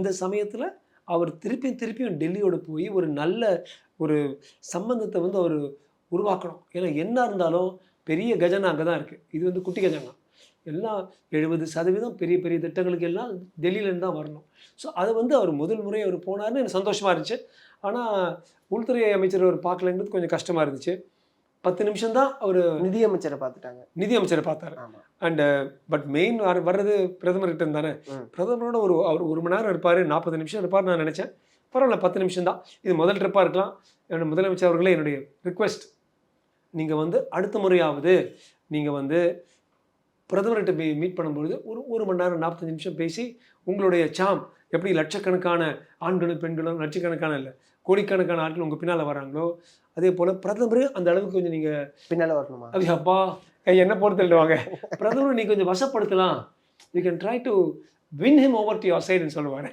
இந்த சமயத்தில் அவர் திருப்பியும் டெல்லியோடு போய் ஒரு நல்ல ஒரு சம்பந்தத்தை வந்து அவர் உருவாக்கணும். ஏன்னா என்ன இருந்தாலும் பெரிய கஜனா அங்கே தான் இருக்குது, இது வந்து குட்டி கஜனா. எல்லாம் 70% பெரிய பெரிய திட்டங்களுக்கு எல்லாம் டெல்லியிலேருந்து தான் வரணும். ஸோ அதை வந்து அவர் முதல் முறை அவர் போனார்னு எனக்கு சந்தோஷமாக இருந்துச்சு. ஆனால் உள்துறை அமைச்சர் அவர் பார்க்கலங்கிறது கொஞ்சம் கஷ்டமாக இருந்துச்சு. 10 நிமிஷம் தான் அவர் நிதியமைச்சரை பார்த்துட்டாங்க. நிதியமைச்சரை பார்த்தாரு. அண்டு பட் மெயின் வர்றது பிரதமர்கிட்ட இருந்தானே. பிரதமரோட அவர் 1 மணி நேரம் இருப்பார், 40 நிமிஷம் இருப்பார் நான் நினச்சேன். பரவாயில்ல, 10 நிமிஷம் தான். இது முதல் ட்ரிப்பாக இருக்கலாம். என்னோட முதலமைச்சர் அவர்களே என்னுடைய ரிக்வெஸ்ட், நீங்கள் வந்து அடுத்த முறையாவது நீங்கள் வந்து பிரதமர்கிட்ட போய் மீட் பண்ணும்பொழுது ஒரு 1 மணி நேரம் 45 நிமிஷம் பேசி உங்களுடைய எப்படி லட்சக்கணக்கான ஆண்களும் பெண்களும், லட்சக்கணக்கான இல்லை கோடிக்கணக்கான ஆட்கள் உங்கள் பின்னால் வராங்களோ அதே போல் பிரதமர் அந்த அளவுக்கு கொஞ்சம் நீங்கள் பின்னால் வரணுமா? அது அப்பா என்ன போட்டு தள்ளுவாங்க. பிரதமர் நீங்கள் கொஞ்சம் வசப்படுத்தலாம். You can try to win him over to your சைடுன்னு சொல்லுவாங்க.